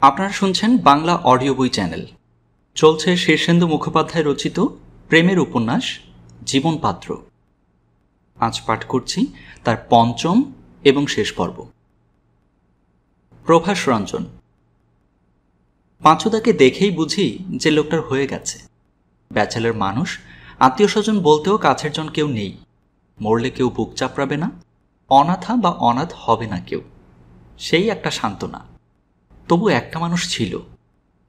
আপনারা শুনছেন বাংলা অডিও বই চ্যানেল। চলছে শীর্ষেন্দু মুখোপাধ্যায় রচিত প্রেমের উপন্যাস জীবন পাত্র। আজ পাঠ করছি তার পঞ্চম এবং শেষ পর্ব। প্রভাস রঞ্জন। পাঁচুদাকে দেখেই বুঝি যে লোকটার হয়ে গেছে। ব্যাচেলর মানুষ, আত্মীয় স্বজন বলতেও কাছের জন কেউ নেই। মরলে কেউ বুক চাপড়াবে না, অনাথা বা অনাথ হবে না কেউ, সেই একটা সান্ত্বনা। তবু একটা মানুষ ছিল,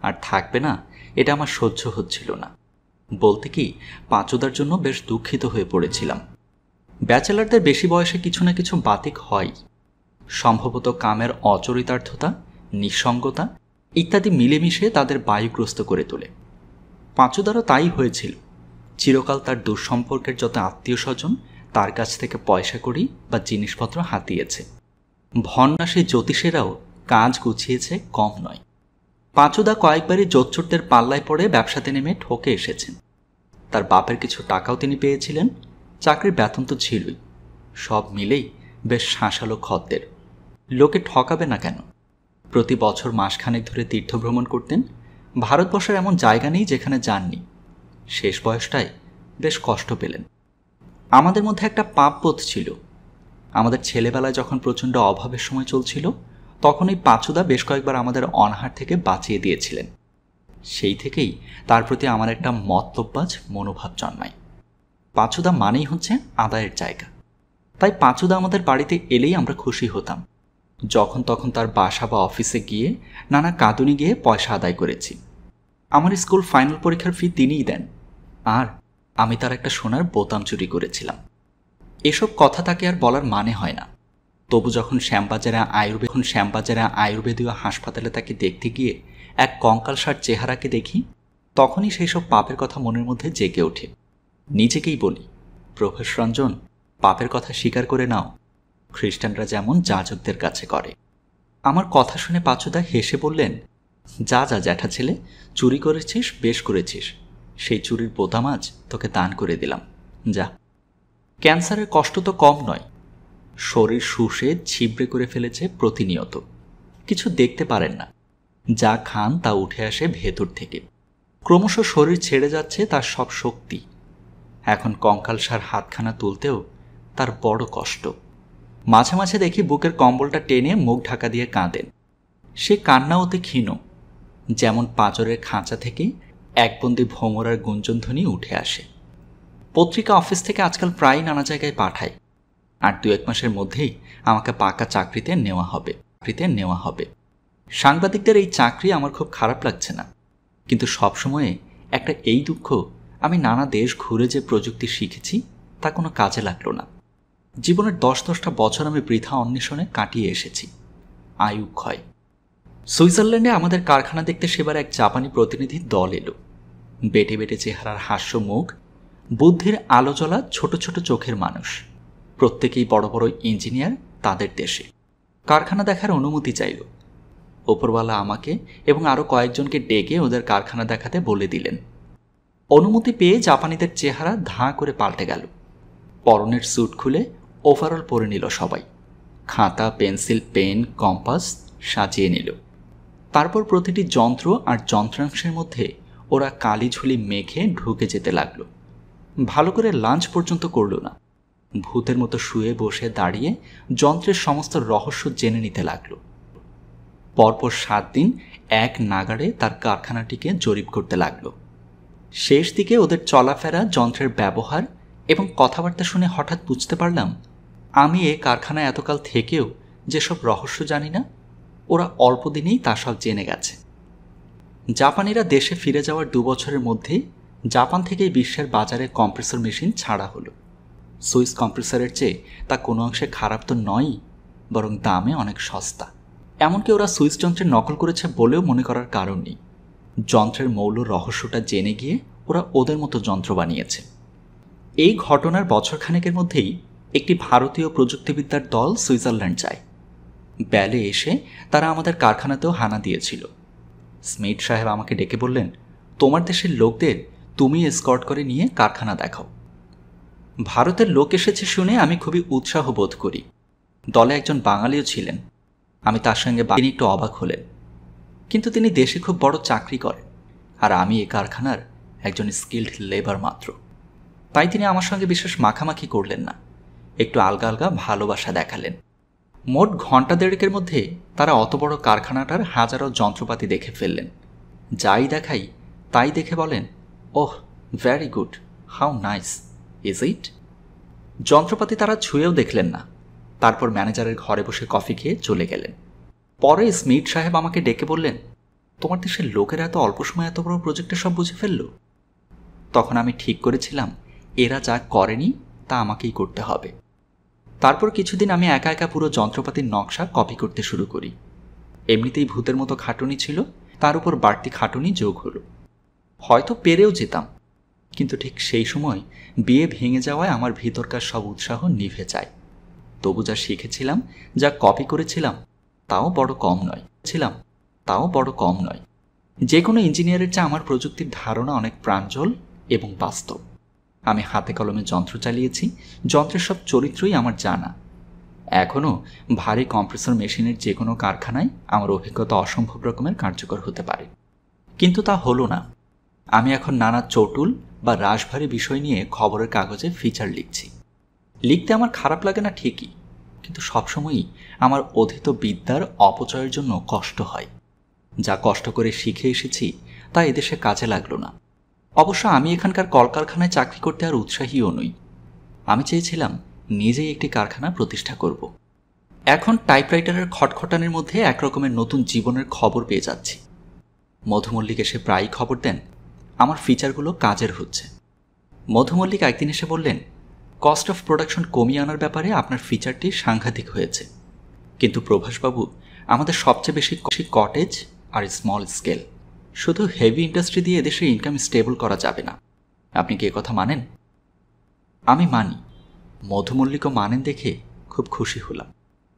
আর থাকবে না এটা আমার সহ্য হচ্ছিল না। বলতে কি, পাঁচুদার জন্য বেশ দুঃখিত হয়ে পড়েছিলাম। ব্যাচেলারদের বেশি বয়সে কিছু না কিছু বাতিক হয়, সম্ভবত কামের অচরিতার্থতা, নিঃসঙ্গতা ইত্যাদি মিলেমিশে তাদের বায়ুগ্রস্ত করে তোলে। পাঁচুদারও তাই হয়েছিল। চিরকাল তার দুঃসম্পর্কের যত আত্মীয় স্বজন তার কাছ থেকে পয়সা কড়ি বা জিনিসপত্র হাতিয়েছে। ভন্না সেই জ্যোতিষেরাও কাজ গুছিয়েছে কম নয়। পাঁচুদা কয়েকবারই জোচ্চুরদের পাল্লায় পড়ে ব্যবসাতে নেমে ঠকে এসেছেন। তার বাপের কিছু টাকাও তিনি পেয়েছিলেন, চাকরির বেতন তো ছিলই। সব মিলেই বেশ শাঁসালো খদ্দের। লোকে ঠকাবে না কেন? প্রতি বছর মাসখানেক ধরে তীর্থভ্রমণ করতেন। ভারতবর্ষের এমন জায়গা নেই যেখানে যাননি। শেষ বয়সটায় বেশ কষ্ট পেলেন। আমাদের মধ্যে একটা পাপবোধ ছিল। আমাদের ছেলেবেলায় যখন প্রচণ্ড অভাবের সময় চলছিল, তখন এই পাঁচুদা বেশ কয়েকবার আমাদের অনাহার থেকে বাঁচিয়ে দিয়েছিলেন। সেই থেকেই তার প্রতি আমার একটা মতলববাজ মনোভাব জন্মায়। পাঁচুদা মানেই হচ্ছে আদায়ের জায়গা। তাই পাঁচুদা আমাদের বাড়িতে এলেই আমরা খুশি হতাম। যখন তখন তার বাসা বা অফিসে গিয়ে নানা কাঁদুনি গিয়ে পয়সা আদায় করেছি। আমার স্কুল ফাইনাল পরীক্ষার ফি তিনিই দেন, আর আমি তার একটা সোনার বোতাম চুরি করেছিলাম। এসব কথা তাকে আর বলার মানে হয় না। তবু যখন শ্যামবাজারে আয়ুর্বেদীয় হাসপাতালে তাকে দেখতে গিয়ে এক কঙ্কালসার চেহারাকে দেখি, তখনই সেই সব পাপের কথা মনের মধ্যে জেগে ওঠে। নিজেকেই বলি, প্রভাস রঞ্জন, পাপের কথা স্বীকার করে নাও, খ্রিস্টানরা যেমন যাজকদের কাছে করে। আমার কথা শুনে পাঁচুদা হেসে বললেন, যা যা জ্যাঠা ছেলে, চুরি করেছিস, বেশ করেছিস। সেই চুরির বোতাম আজ তোকে দান করে দিলাম, যা। ক্যান্সারের কষ্ট তো কম নয়। শরীর শুষে ছিবড়ে করে ফেলেছে প্রতিনিয়ত। কিছু দেখতে পারেন না। যা খান তা উঠে আসে ভেতর থেকে। ক্রমশ শরীর ছেড়ে যাচ্ছে তার সব শক্তি। এখন কঙ্কালসার হাতখানা তুলতেও তার বড় কষ্ট। মাঝে মাঝে দেখি বুকের কম্বলটা টেনে মুখ ঢাকা দিয়ে কাঁদেন। সে কান্না অতি ক্ষীণ, যেমন পাঁজরের খাঁচা থেকে একবন্দি ভোমরার গুঞ্জনধ্বনি উঠে আসে। পত্রিকা অফিস থেকে আজকাল প্রায় নানা জায়গায় পাঠায়, আর 2-1 মাসের মধ্যেই আমাকে পাকা চাকরিতে নেওয়া হবে। সাংবাদিকদের এই চাকরি আমার খুব খারাপ লাগছে না, কিন্তু সবসময়ে একটা এই দুঃখ, আমি নানা দেশ ঘুরে যে প্রযুক্তি শিখেছি তা কোনো কাজে লাগলো না। জীবনের 10-10টা বছর আমি বৃথা অন্বেষণে কাটিয়ে এসেছি। আয়ু ক্ষয়। সুইজারল্যান্ডে আমাদের কারখানা দেখতে সেবার এক জাপানি প্রতিনিধির দল এলো। বেটে বেটে চেহারার হাস্য মুখ, বুদ্ধির আলো জ্বলা ছোট ছোট চোখের মানুষ। প্রত্যেকেই বড় বড় ইঞ্জিনিয়ার তাদের দেশে। কারখানা দেখার অনুমতি চাইল। ওপরওয়ালা আমাকে এবং আরও কয়েকজনকে ডেকে ওদের কারখানা দেখাতে বলে দিলেন। অনুমতি পেয়ে জাপানিদের চেহারা ধাঁ করে পাল্টে গেল। পরনের স্যুট খুলে ওভারঅল পরে নিল সবাই। খাতা, পেন্সিল, পেন, কম্পাস সাজিয়ে নিল। তারপর প্রতিটি যন্ত্র আর যন্ত্রাংশের মধ্যে ওরা কালি ঝুলি মেখে ঢুকে যেতে লাগলো। ভালো করে লাঞ্চ পর্যন্ত করল না। ভূতের মতো শুয়ে বসে দাঁড়িয়ে যন্ত্রের সমস্ত রহস্য জেনে নিতে লাগলো। পরপর 7 দিন এক নাগাড়ে তার কারখানাটিকে জরিপ করতে লাগলো। শেষ দিকে ওদের চলাফেরা, যন্ত্রের ব্যবহার এবং কথাবার্তা শুনে হঠাৎ বুঝতে পারলাম, আমি এ কারখানায় এতকাল থেকেও যেসব রহস্য জানি না, ওরা অল্প দিনেই তা সব জেনে গেছে। জাপানিরা দেশে ফিরে যাওয়ার 2 বছরের মধ্যেই জাপান থেকেই বিশ্বের বাজারে কম্প্রেসর মেশিন ছাড়া হলো। সুইস কম্প্রেসরের চেয়ে তা কোনো অংশে খারাপ তো নয়ই, বরং দামে অনেক সস্তা। এমনকি ওরা সুইস যন্ত্রের নকল করেছে বলেও মনে করার কারণ নেই। যন্ত্রের মৌল রহস্যটা জেনে গিয়ে ওরা ওদের মতো যন্ত্র বানিয়েছে। এই ঘটনার বছরখানেকের মধ্যেই একটি ভারতীয় প্রযুক্তিবিদ্যার দল সুইজারল্যান্ড যায়। ব্যালে এসে তারা আমাদের কারখানাতেও হানা দিয়েছিল। স্মিথ সাহেব আমাকে ডেকে বললেন, তোমার দেশের লোকদের তুমি এসকর্ট করে নিয়ে কারখানা দেখাও। ভারতের লোক এসেছে শুনে আমি খুবই উৎসাহ বোধ করি। দলে একজন বাঙালিও ছিলেন। আমি তার সঙ্গে একটু অবাক হলেন। কিন্তু তিনি দেশে খুব বড় চাকরি করেন, আর আমি এই কারখানার একজন স্কিল্ড লেবার মাত্র। তাই তিনি আমার সঙ্গে বিশেষ মাখামাখি করলেন না, একটু আলগা আলগা ভালোবাসা দেখালেন। মোট ঘণ্টা দেড়েকের মধ্যে তারা অত বড় কারখানাটার হাজারো যন্ত্রপাতি দেখে ফেললেন। যাই দেখাই তাই দেখে বলেন, oh very good, how nice is it. যন্ত্রপাতি তারা ছুঁয়েও দেখলেন না। তারপর ম্যানেজারের ঘরে বসে কফি খেয়ে চলে গেলেন। পরে স্মিথ সাহেব আমাকে ডেকে বললেন, তোমার দেশের লোকেরা এত অল্প সময় এত বড় প্রজেক্টে সব বুঝে ফেলল। তখন আমি ঠিক করেছিলাম এরা যা করেনি তা আমাকেই করতে হবে। তারপর কিছুদিন আমি একা একা পুরো যন্ত্রপাতির নকশা কপি করতে শুরু করি। এমনিতেই ভূতের মতো খাটুনি ছিল, তার উপর বাড়তি খাটুনি যোগ হলো। হয়তো পেরেও যেতাম, কিন্তু ঠিক সেই সময় বিয়ে ভেঙে যাওয়ায় আমার ভিতরকার সব উৎসাহ নিভে যায়। তবু যা শিখেছিলাম, যা কপি করেছিলাম, তাও বড় কম নয়। যে কোনো ইঞ্জিনিয়ারের চেয়ে আমার প্রযুক্তির ধারণা অনেক প্রাঞ্জল এবং বাস্তব। আমি হাতে কলমে যন্ত্র চালিয়েছি, যন্ত্রের সব চরিত্রই আমার জানা। এখনও ভারী কম্প্রেসর মেশিনের যে কোনো কারখানায় আমার অভিজ্ঞতা অসম্ভব রকমের কার্যকর হতে পারে। কিন্তু তা হলো না। আমি এখন নানা চটুল বা রাশভারী বিষয় নিয়ে খবরের কাগজে ফিচার লিখছি। লিখতে আমার খারাপ লাগে না ঠিকই, কিন্তু সবসময়ই আমার অধীত বিদ্যার অপচয়ের জন্য কষ্ট হয়। যা কষ্ট করে শিখে এসেছি তা এদেশে কাজে লাগলো না। অবশ্য আমি এখানকার কলকারখানায় চাকরি করতে আর উৎসাহীও নই। আমি চেয়েছিলাম নিজেই একটি কারখানা প্রতিষ্ঠা করব। এখন টাইপরাইটারের খটখটানির মধ্যে একরকমের নতুন জীবনের খবর পেয়ে যাচ্ছি। মধুমল্লিক এসে প্রায়ই খবর দেন আমার ফিচারগুলো কাজের হচ্ছে। মধুমল্লিক একদিন এসে বললেন, কস্ট অফ প্রোডাকশন কমিয়ে আনার ব্যাপারে আপনার ফিচারটি সাংঘাতিক হয়েছে, কিন্তু প্রভাসবাবু, আমাদের সবচেয়ে বেশি কটেজ আর স্মল স্কেল। শুধু হেভি ইন্ডাস্ট্রি দিয়ে এদেশে ইনকাম স্টেবল করা যাবে না। আপনি কি কথা মানেন? আমি মানি। মধুমল্লিকও মানেন দেখে খুব খুশি হলাম।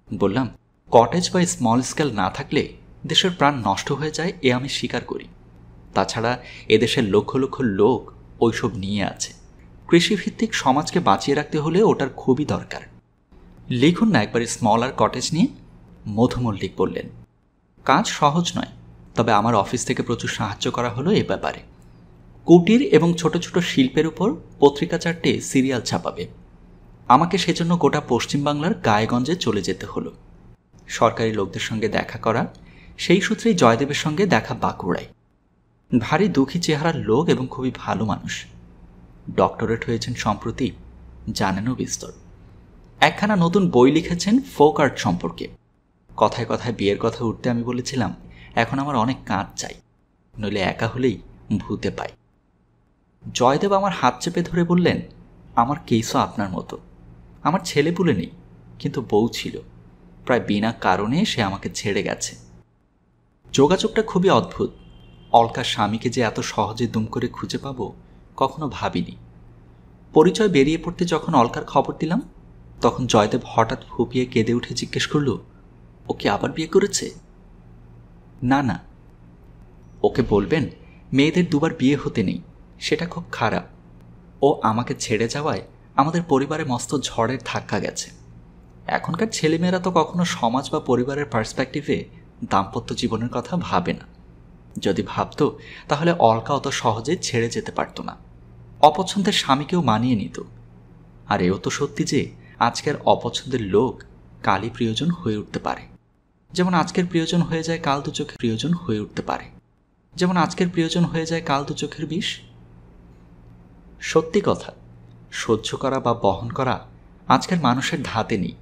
বললাম, কটেজ বা স্মল স্কেল না থাকলে দেশের প্রাণ নষ্ট হয়ে যায়, এ আমি স্বীকার করি। তাছাড়া এদেশের লক্ষ লক্ষ লোক ওইসব নিয়ে আছে। কৃষিভিত্তিক সমাজকে বাঁচিয়ে রাখতে হলে ওটার খুবই দরকার। লিখুন না একবার স্মল আর কটেজ নিয়ে। মধুমল্লিক বললেন, কাজ সহজ নয়, তবে আমার অফিস থেকে প্রচুর সাহায্য করা হলো এ ব্যাপারে। কুটির এবং ছোট ছোট শিল্পের উপর পত্রিকা 4টে সিরিয়াল ছাপাবে। আমাকে সেজন্য গোটা পশ্চিমবাংলার গায়েগঞ্জে চলে যেতে হলো। সরকারি লোকদের সঙ্গে দেখা করা, সেই সূত্রেই জয়দেবের সঙ্গে দেখা বাঁকুড়ায়। ভারী দুঃখী চেহারার লোক এবং খুবই ভালো মানুষ। ডক্টরেট হয়েছেন সম্প্রতি, জানেনও বিস্তর। একখানা নতুন বই লিখেছেন ফোক আর্ট সম্পর্কে। কথায় কথায় বিয়ের কথা উঠতে আমি বলেছিলাম, এখন আমার অনেক কাজ চাই, নইলে একা হলেই ভূতে পাই। জয়দেব আমার হাত চেপে ধরে বললেন, আমার কেসও আপনার মতো। আমার ছেলেপুলে নেই, কিন্তু বউ ছিল। প্রায় বিনা কারণে সে আমাকে ছেড়ে গেছে। যোগাযোগটা খুবই অদ্ভুত। অলকার স্বামীকে যে এত সহজে দুম করে খুঁজে পাবো কখনো ভাবিনি। পরিচয় বেরিয়ে পড়তে যখন অলকার খবর দিলাম, তখন জয়দেব হঠাৎ ফুপিয়ে কেঁদে উঠে জিজ্ঞেস করল, ও কি আবার বিয়ে করেছে? না না, ওকে বলবেন মেয়েদের দুবার বিয়ে হতে নেই, সেটা খুব খারাপ। ও আমাকে ছেড়ে যাওয়ায় আমাদের পরিবারে মস্ত ঝড়ের ধাক্কা গেছে। এখনকার ছেলেমেয়েরা তো কখনো সমাজ বা পরিবারের পার্সপেক্টিভে দাম্পত্য জীবনের কথা ভাবে না। যদি ভাবত তাহলে অলকা অত সহজে ছেড়ে যেতে পারত না। অপছন্দের স্বামীকেও মানিয়ে নিত। আর এও তো সত্যি যে আজকের অপছন্দের লোক কালই প্রিয়জন হয়ে উঠতে পারে। যেমন আজকের প্রিয়জন হয়ে যায় কাল দু চোখের প্রিয়জন হয়ে উঠতে পারে। যেমন আজকের প্রিয়জন হয়ে যায় কাল দু চোখের বিষ। সত্যি কথা, সহ্য করা বা বহন করা আজকের মানুষের ধাতে নেই।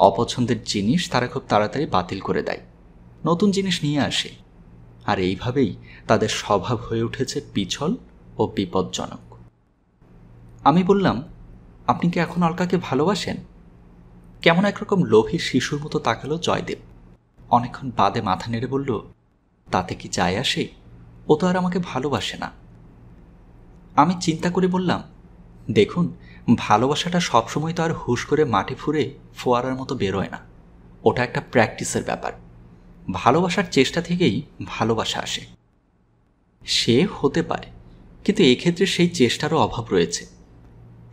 অপছন্দের জিনিস তারা খুব তাড়াতাড়ি বাতিল করে দেয়, নতুন জিনিস নিয়ে আসে। আর এইভাবেই তাদের স্বভাব হয়ে উঠেছে পিছল ও বিপজ্জনক। আমি বললাম, আপনি কি এখন অলকাকে ভালোবাসেন? কেমন একরকম লোভী শিশুর মতো তাকালো জয়দেব। অনেকক্ষণ বাদে মাথা নেড়ে বলল, তাতে কি যায় আসে? ও তো আর আমাকে ভালোবাসে না। আমি চিন্তা করে বললাম, দেখুন, ভালোবাসাটা সবসময় তো আর হুশ করে মাটি ফুঁড়ে ফোয়ারার মতো বেরোয় না। ওটা একটা প্র্যাকটিসের ব্যাপার। ভালোবাসার চেষ্টা থেকেই ভালোবাসা আসে। সে হতে পারে, কিন্তু এক্ষেত্রে সেই চেষ্টারও অভাব রয়েছে।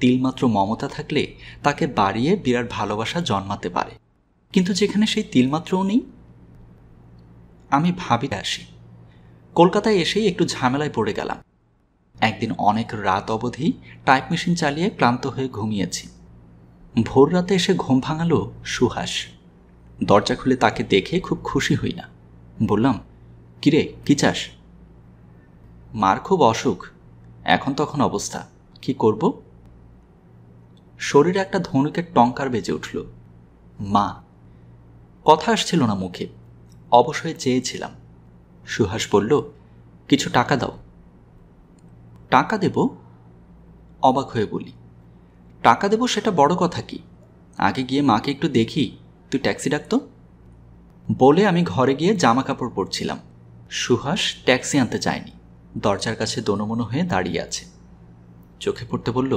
তিলমাত্র মমতা থাকলে তাকে বাড়িয়ে বিরাট ভালোবাসা জন্মাতে পারে, কিন্তু যেখানে সেই তিলমাত্রও নেই। আমি ভাবিতে আসি। কলকাতায় এসেই একটু ঝামেলায় পড়ে গেলাম। একদিন অনেক রাত অবধি টাইপ মেশিন চালিয়ে ক্লান্ত হয়ে ঘুমিয়েছি। ভোর রাতে এসে ঘুম ভাঙালো সুহাস। দরজা খুলে তাকে দেখে খুব খুশি হই না। বললাম, কিরে, কি চাস? মার খুব অসুখ, এখন তখন অবস্থা, কি করব? শরীরে একটা ধনুকের টঙ্কার বেজে উঠল। মা। কথা আসছিল না মুখে, অবশ্যই চেয়েছিলাম। সুহাস বলল, কিছু টাকা দাও। টাকা দেব? অবাক হয়ে বলি, টাকা দেব সেটা বড় কথা কি? আগে গিয়ে মাকে একটু দেখি, তুই ট্যাক্সি ডাকতো। বলে আমি ঘরে গিয়ে জামা কাপড় পরছিলাম। সুহাস ট্যাক্সি আনতে যায়নি, দরজার কাছে দোনমনো হয়ে দাঁড়িয়ে আছে। চোখে পড়তে বলল,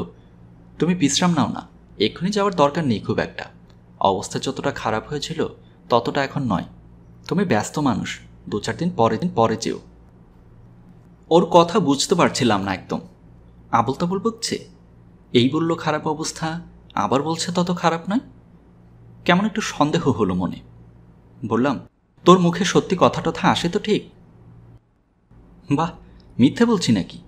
তুমি বিশ্রাম নাও না, এক্ষুনি যাওয়ার দরকার নেই খুব একটা। অবস্থা যতটা খারাপ হয়েছিল ততটা এখন নয়। তুমি ব্যস্ত মানুষ, 2-4 দিন পরে যেও। ওর কথা বুঝতে পারছিলাম না একদম। আবল তাবল বকছে। এই বলল খারাপ অবস্থা, আবার বলছে তত খারাপ নয়। কেমন একটু সন্দেহ হলো মনে। বললাম, তোর মুখে সত্যি কথা টথা আসে তো ঠিক? বাহ, মিথ্যে বলছি নাকি?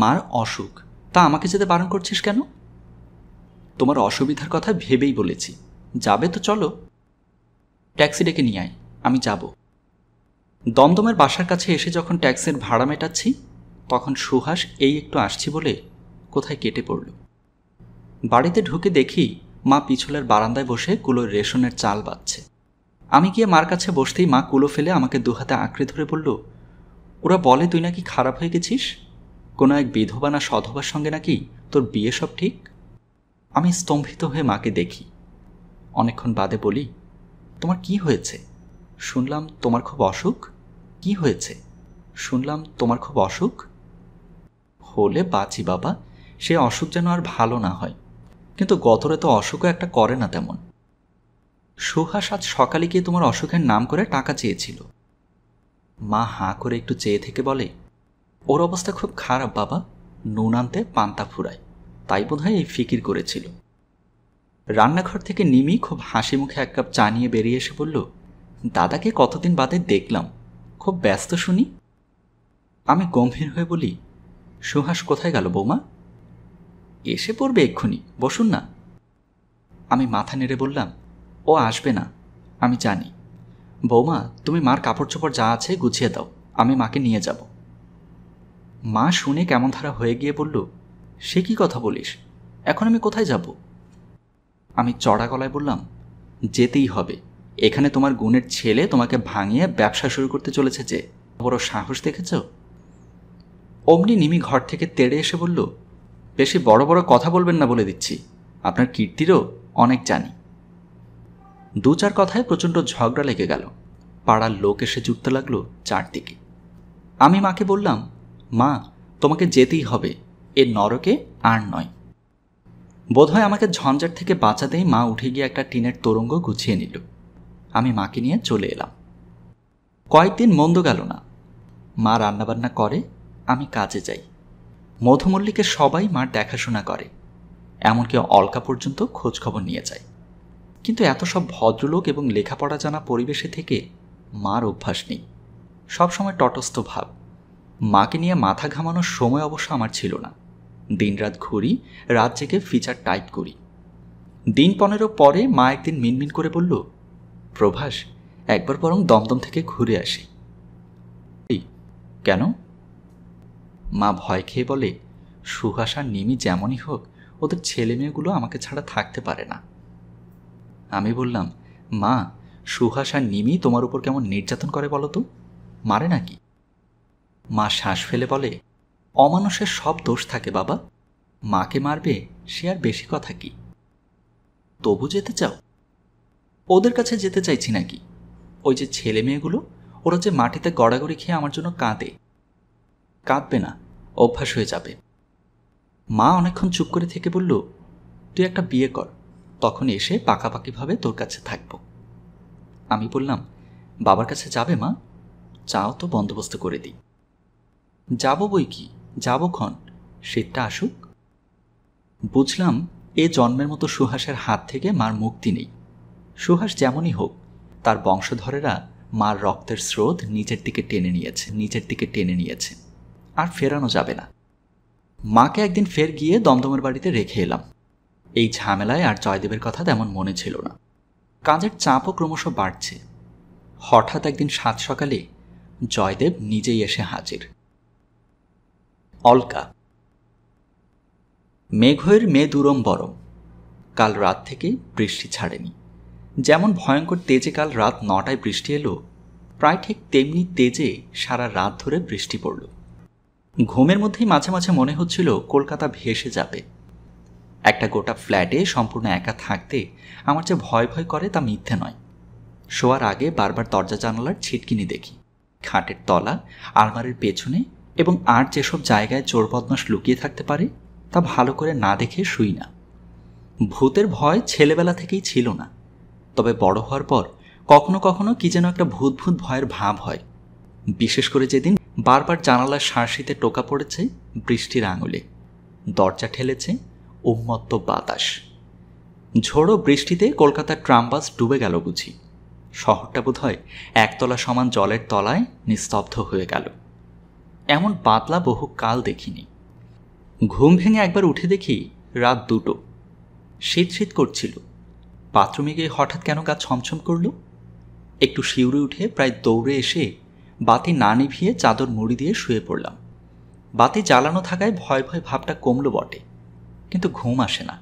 মার অসুখ, তা আমাকে যেতে বারণ করছিস কেন? তোমার অসুবিধার কথা ভেবেই বলেছি। যাবে তো চলো। ট্যাক্সি ডেকে নিয়ে আয়, আমি যাব। দমদমের বাসার কাছে এসে যখন ট্যাক্সির ভাড়া মেটাচ্ছি, তখন সুহাস এই একটু আসছি বলে কোথায় কেটে পড়ল। বাড়িতে ঢুকে দেখি মা পিছলের বারান্দায় বসে কুলোর রেশনের চাল বাচ্ছে। আমি গিয়ে মার কাছে বসতেই মা কুলো ফেলে আমাকে দুহাতে আঁকড়ে ধরে বলল, ওরা বলে তুই নাকি খারাপ হয়ে গেছিস, কোনো এক বিধবা না সধবার সঙ্গে নাকি তোর বিয়ে সব ঠিক। আমি স্তম্ভিত হয়ে মাকে দেখি। অনেকক্ষণ বাদে বলি, তোমার কি হয়েছে? শুনলাম তোমার খুব অসুখ। কি হয়েছে? শুনলাম তোমার খুব অসুখ। হলে বাঁচি বাবা, সে অসুখ যেন আর ভালো না হয়, কিন্তু গতরে তো অসুখও একটা করে না তেমন। সুহাস আজ সকালে গিয়ে তোমার অসুখের নাম করে টাকা চেয়েছিল। মা হাঁ করে একটু চেয়ে থেকে বলে, ওর অবস্থা খুব খারাপ বাবা, নুন আনতে পান্তা ফুরায়, তাই বোধহয় এই ফিকির করেছিল। রান্নাঘর থেকে নিমি খুব হাসি মুখে 1 কাপ চা নিয়ে বেরিয়ে এসে বলল, দাদাকে কতদিন বাদে দেখলাম, খুব ব্যস্ত শুনি। আমি গম্ভীর হয়ে বলি, সুহাস কোথায় গেল বৌমা? এসে পড়বে এক্ষুনি, বসুন না। আমি মাথা নেড়ে বললাম, ও আসবে না, আমি জানি। বৌমা, তুমি মার কাপড় চোপড় যা আছে গুছিয়ে দাও, আমি মাকে নিয়ে যাব। মা শুনে কেমন ধারা হয়ে গিয়ে বলল, সে কি কথা বলিস, এখন আমি কোথায় যাব? আমি চড়া গলায় বললাম, যেতেই হবে, এখানে তোমার গুণের ছেলে তোমাকে ভাঙিয়ে ব্যবসা শুরু করতে চলেছে, যে বড় সাহস দেখেছ। অমনি নিমি ঘর থেকে তেড়ে এসে বলল, বেশি বড় বড় কথা বলবেন না বলে দিচ্ছি, আপনার কীর্তিরও অনেক জানি। 2-4 কথায় প্রচণ্ড ঝগড়া লেগে গেল। পাড়ার লোক এসে জুটতে লাগলো চারদিকে। আমি মাকে বললাম, মা, তোমাকে যেতেই হবে, এ নরকে আর নয়। বোধহয় আমাকে ঝঞ্ঝাট থেকে বাঁচাতেই মা উঠে গিয়ে একটা টিনের তোরঙ্গ গুছিয়ে নিল। আমি মাকে নিয়ে চলে এলাম। কয়েকদিন মন্দ গেল না। মা রান্নাবান্না করে, আমি কাজে যাই। মধুমল্লিকে সবাই মার দেখাশোনা করে, এমনকি অলকা পর্যন্ত খোঁজ খবর নিয়ে যায়। কিন্তু এত সব ভদ্রলোক এবং লেখাপড়া জানা পরিবেশে থেকে মার অভ্যাস নেই, সবসময় তটস্থ ভাব। মাকে নিয়ে মাথা ঘামানোর সময় অবশ্য আমার ছিল না। দিনরাত ঘুরি, রাত জেগে ফিচার টাইপ করি। দিন 15 পরে মা একদিন মিনমিন করে বলল, প্রভাস, একবার বরং দমদম থেকে ঘুরে আসি। কেন? মা ভয় খেয়ে বলে, সুহাস আর নিমি যেমনই হোক, ওদের ছেলে মেয়েগুলো আমাকে ছাড়া থাকতে পারে না। আমি বললাম, মা, সুহাস আর নিমি তোমার উপর কেমন নির্যাতন করে বলো তো, মারে নাকি? মা শ্বাস ফেলে বলে, অমানুষের সব দোষ থাকে বাবা, মাকে মারবে সে আর বেশি কথা কি? তবু যেতে চাও? ওদের কাছে যেতে চাইছি নাকি, ওই যে ছেলে মেয়েগুলো, ওরা যে মাটিতে গড়াগড়ি খেয়ে আমার জন্য কাঁদে। কাঁদবে না, অভ্যাস হয়ে যাবে। মা অনেকক্ষণ চুপ করে থেকে বলল, তুই একটা বিয়ে কর, তখন এসে পাকাপাকিভাবে তোর কাছে থাকব। আমি বললাম, বাবার কাছে যাবে মা? চাও তো বন্দোবস্ত করে দিই। যাব বই কি, যাব ক্ষণ, শীতটা আসুক। বুঝলাম এ জন্মের মতো সুহাসের হাত থেকে মার মুক্তি নেই। সুহাস যেমনই হোক, তার বংশধরেরা মার রক্তের স্রোত নিচের দিকে টেনে নিয়েছে আর ফেরানো যাবে না। মাকে একদিন ফের গিয়ে দমদমের বাড়িতে রেখে এলাম। এই ঝামেলায় আর জয়দেবের কথা তেমন মনে ছিল না। কাজের চাপও ক্রমশ বাড়ছে। হঠাৎ একদিন সাত সকালে জয়দেব নিজেই এসে হাজির। অলকা। মেঘের দুরম বরম। কাল রাত থেকে বৃষ্টি ছাড়েনি। যেমন ভয়ঙ্কর তেজে কাল রাত 9টায় বৃষ্টি এলো, প্রায় ঠিক তেমনি তেজে সারা রাত ধরে বৃষ্টি পড়ল। ঘুমের মধ্যেই মাঝে মাঝে মনে হচ্ছিল কলকাতা ভেসে যাবে। একটা গোটা ফ্ল্যাটে সম্পূর্ণ একা থাকতে আমার যে ভয় ভয় করে তা মিথ্যে নয়। শোয়ার আগে বারবার দরজা জানালার ছিটকিনি দেখি। খাটের তলা, আলমারির পেছনে এবং আর যেসব জায়গায় চোর বদমাশ লুকিয়ে থাকতে পারে তা ভালো করে না দেখে শুই না। ভূতের ভয় ছেলেবেলা থেকেই ছিল না, তবে বড় হওয়ার পর কখনো কখনো কি যেন একটা ভূত ভূত ভয়ের ভাব হয়। বিশেষ করে যেদিন বারবার জানালার শাঁসিতে টোকা পড়েছে বৃষ্টির আঙুলে, দরজা ঠেলেছে উন্মত্ত বাতাস। ঝোড়ো বৃষ্টিতে কলকাতার ট্রামবাস ডুবে গেল বুঝি। শহরটা বোধহয় একতলা সমান জলের তলায় নিস্তব্ধ হয়ে গেল। এমন বাদলা বহু কাল দেখিনি। ঘুম ভেঙে একবার উঠে দেখি রাত 2টো। শীত শীত করছিল। বাথরুমে গিয়ে হঠাৎ কেন গা ছমছম করল। একটু শিউরে উঠে প্রায় দৌড়ে এসে বাতি না নিভিয়ে চাদর মুড়ি দিয়ে শুয়ে পড়লাম। বাতি জ্বালানো থাকায় ভয় ভয় ভাবটা কমল বটে, কিন্তু ঘুম আসে না।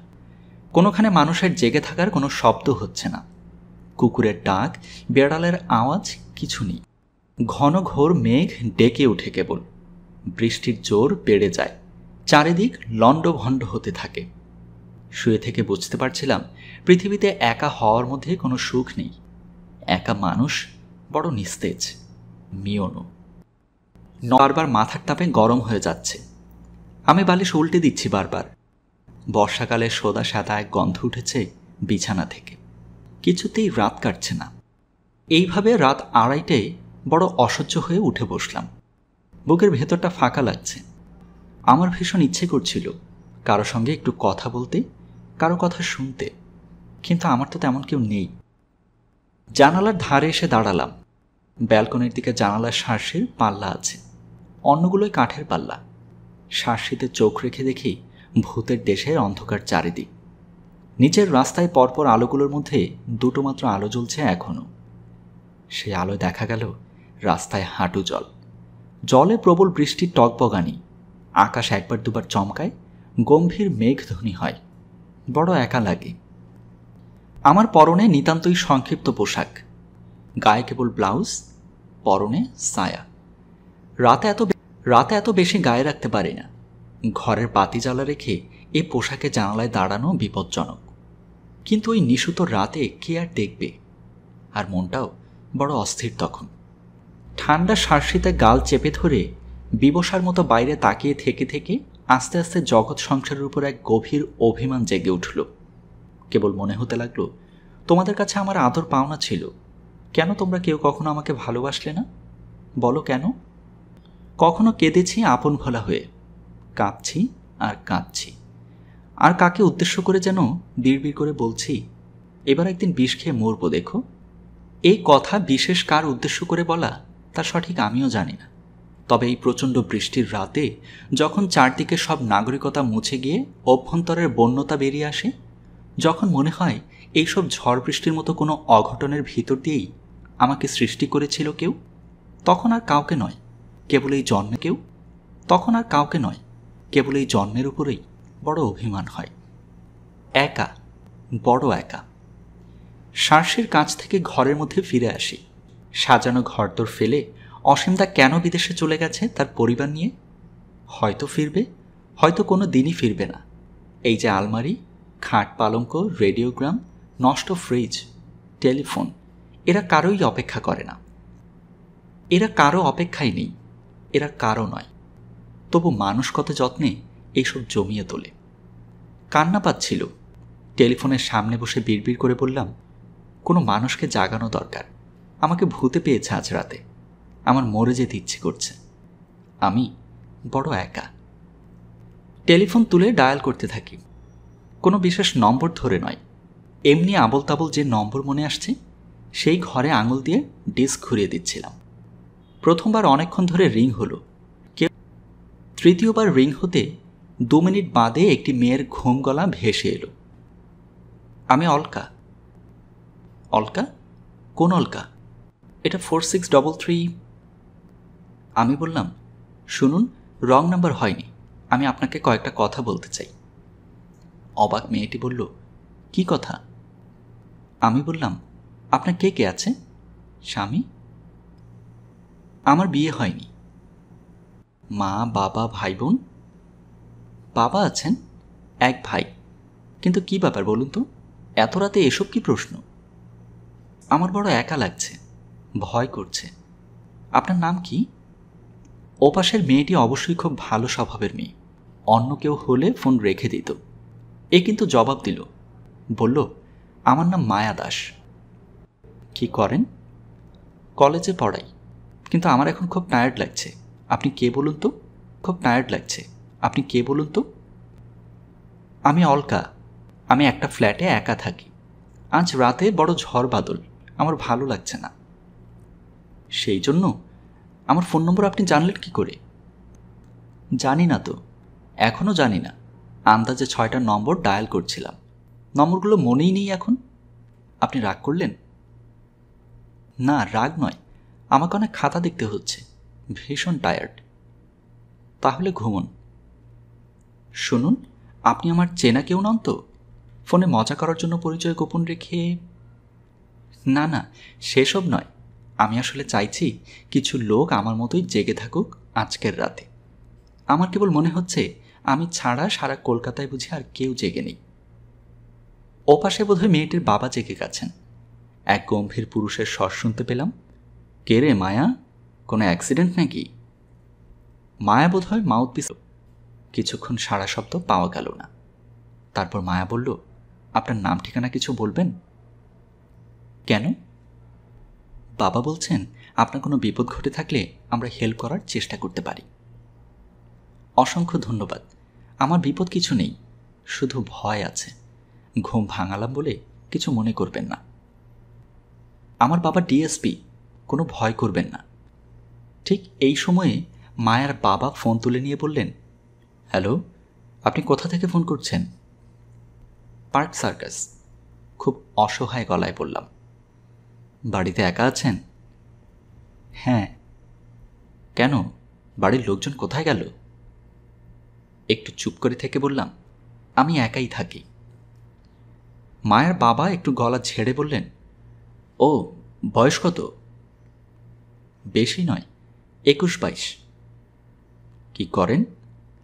কোনোখানে মানুষের জেগে থাকার কোনো শব্দ হচ্ছে না। কুকুরের ডাক, বেড়ালের আওয়াজ কিছু নেই। ঘন ঘোর মেঘ ডেকে উঠে কেবল। বৃষ্টির জোর বেড়ে যায়, চারিদিক লণ্ডভণ্ড হতে থাকে। শুয়ে থেকে বুঝতে পারছিলাম পৃথিবীতে একা হওয়ার মধ্যে কোনো সুখ নেই। একা মানুষ বড় নিস্তেজ, মিয়নো। বারবার মাথার তাপে গরম হয়ে যাচ্ছে। আমি বালিশ উল্টে দিচ্ছি বারবার। বর্ষাকালে সোদা সাদা এক গন্ধ উঠেছে বিছানা থেকে। কিছুতেই রাত কাটছে না। এইভাবে রাত 2:30টায় বড় অসহ্য হয়ে উঠে বসলাম। বুকের ভেতরটা ফাঁকা লাগছে। আমার ভীষণ ইচ্ছে করছিল কারো সঙ্গে একটু কথা বলতে, কারো কথা শুনতে, কিন্তু আমার তো তেমন কেউ নেই। জানালার ধারে এসে দাঁড়ালাম। ব্যালকনির দিকে জানালার শাঁসির পাল্লা আছে, অন্যগুলোই কাঠের পাল্লা। শাঁসিতে চোখ রেখে দেখি ভূতের দেশের অন্ধকার চারিদিক। নিচের রাস্তায় পরপর আলোগুলোর মধ্যে 2টো মাত্র আলো জ্বলছে এখনো। সেই আলোয় দেখা গেল রাস্তায় হাঁটু জল। জলে প্রবল বৃষ্টির টগবগানি। আকাশ একবার দুবার চমকায়, গম্ভীর মেঘধ্বনি হয়। বড় একা লাগে। আমার পরনে নিতান্তই সংক্ষিপ্ত পোশাক, গায়ে কেবল ব্লাউজ, পরনে সায়া। রাতে এত বেশি গায়ে রাখতে পারি না। ঘরের বাতি জ্বালা রেখে এ পোশাকে জানালায় দাঁড়ানো বিপজ্জনক। কিন্তু ওই নিশুত রাতে কে আর দেখবে? আর মনটাও বড় অস্থির তখন। ঠান্ডা শার্সিতে গাল চেপে ধরে বিবসার মতো বাইরে তাকিয়ে থেকে থেকে আস্তে আস্তে জগৎ সংসারের উপর এক গভীর অভিমান জেগে উঠল। কেবল মনে হতে লাগলো, তোমাদের কাছে আমার আদর পাওনা ছিল, কেন তোমরা কেউ কখনো আমাকে ভালোবাসলে না? বলো কেন? কখনো কেঁদেছি আপন ভোলা হয়ে, কাঁদছি আর কাঁদছি, আর কাকে উদ্দেশ্য করে যেন বিড়বিড় করে বলছি, এবার একদিন বিষ খেয়ে মরবো দেখো। এই কথা বিশেষ কার উদ্দেশ্য করে বলা তা সঠিক আমিও জানি না। তবে এই প্রচণ্ড বৃষ্টির রাতে যখন চারদিকে সব নাগরিকতা মুছে গিয়ে অভ্যন্তরের বন্যতা বেরিয়ে আসে, যখন মনে হয় এইসব ঝড় বৃষ্টির মতো কোনো অঘটনের ভিতর দিয়েই আমাকে সৃষ্টি করেছিল কেউ, তখন আর কাউকে নয় কেবল এই জন্মের উপরেই বড় অভিমান হয়। একা, বড় একা। শার্সির কাছ থেকে ঘরের মধ্যে ফিরে আসি। সাজানো ঘরদোর ফেলে অসীমদা কেন বিদেশে চলে গেছে তার পরিবার নিয়ে। হয়তো ফিরবে, হয়তো কোনো দিনই ফিরবে না। এই যে আলমারি, খাট পালঙ্ক, রেডিওগ্রাম, নষ্ট ফ্রিজ, টেলিফোন, এরা কারোই অপেক্ষা করে না। এরা কারো অপেক্ষাই নেই, এরা কারো নয়। তবু মানুষ কত যত্নে এইসব জমিয়ে তোলে। কান্না পাচ্ছিল। টেলিফোনের সামনে বসে বিড়বিড় করে বললাম, কোনো মানুষকে জাগানো দরকার। আমাকে ভূতে পেয়েছে আজ রাতে, আমার মরে যেতে ইচ্ছে করছে। আমি বড় একা। টেলিফোন তুলে ডায়াল করতে থাকি। কোনো বিশেষ নম্বর ধরে নয়, এমনি আবল তাবল যে নম্বর মনে আসছে সেই ঘরে আঙুল দিয়ে ডিস্ক ঘুরিয়ে দিচ্ছিলাম। প্রথমবার অনেকক্ষণ ধরে রিং হলো, কেউ। তৃতীয়বার রিং হতে 2 মিনিট বাদে একটি মেয়ের ঘুম গলা ভেসে এলো। আমি অলকা। অলকা? কোন অলকা? এটা 4633। আমি বললাম, শুনুন, রং নাম্বার হয়নি, আমি আপনাকে কয়েকটা কথা বলতে চাই। অবাক মেয়েটি বলল, কি কথা? আমি বললাম, আপনার কে কে আছে? স্বামী? আমার বিয়ে হয়নি। মা, বাবা, ভাই বোন? বাবা আছেন, এক ভাই। কিন্তু কি ব্যাপার বলুন তো, এত রাতে এসব কি প্রশ্ন? আমার বড় একা লাগছে, ভয় করছে। আপনার নাম কি? ওপাশের মেয়েটি অবশ্যই খুব ভালো স্বভাবের মেয়ে, অন্য কেউ হলে ফোন রেখে দিত। এ কিন্তু জবাব দিল, বলল, আমার নাম মায়া দাস। কি করেন? কলেজে পড়াই, কিন্তু আমার এখন খুব টায়ার্ড লাগছে। আপনি কে বলুন তো? খুব টায়ার্ড লাগছে, আপনি কে বলুন তো? আমি অলকা, আমি একটা ফ্ল্যাটে একা থাকি। আজ রাতে বড় ঝড় বাদল, আমার ভালো লাগছে না। সেই জন্য? আমার ফোন নম্বর আপনি জানলেন কি করে? জানি না তো, এখনও জানি না। আন্দাজে 6টা নম্বর ডায়াল করছিলাম, নম্বরগুলো মনেই নেই এখন। আপনি রাগ করলেন? না, রাগ নয়, আমাকে অনেক খাতা দেখতে হচ্ছে, ভীষণ টায়ার্ড। তাহলে ঘুমুন। শুনুন, আপনি আমার চেনা কেউ নন তো? ফোনে মজা করার জন্য পরিচয় গোপন রেখে? না না, সেসব নয়। আমি আসলে চাইছি কিছু লোক আমার মতোই জেগে থাকুক আজকের রাতে। আমার কেবল মনে হচ্ছে আমি ছাড়া সারা কলকাতায় বুঝি আর কেউ জেগে নেই। ওপাশে বোধহয় মেয়েটির বাবা জেগে গেছেন। এক গম্ভীর পুরুষের স্বর শুনতে পেলাম, কে রে মায়া, কোনো অ্যাক্সিডেন্ট নাকি? মায়া বোধহয় মাউথপিস। কিছুক্ষণ সারা শব্দ পাওয়া গেল না। তারপর মায়া বলল, আপনার নাম ঠিকানা কিছু বলবেন? কেন? বাবা বলছেন আপনার কোনো বিপদ ঘটে থাকলে আমরা হেল্প করার চেষ্টা করতে পারি। অসংখ্য ধন্যবাদ। আমার বিপদ কিছু নেই, শুধু ভয় আছে। ঘুম ভাঙালাম বলে কিছু মনে করবেন না। আমার বাবা ডিএসপি, কোনো ভয় করবেন না। ঠিক এই সময়ে মায়ার বাবা ফোন তুলে নিয়ে বললেন, হ্যালো, আপনি কোথা থেকে ফোন করছেন? Park circus. খুব অসহায় গলায় বললাম। বাড়িতে একা আছেন? হ্যাঁ। কেন, বাড়ির লোকজন কোথায় গেল? একটু চুপ করে থেকে বললাম, আমি একাই থাকি। মায়ের বাবা একটু গলা ঝেড়ে বললেন, ও, বয়স কত? বেশি নয়, 21-22। কি করেন?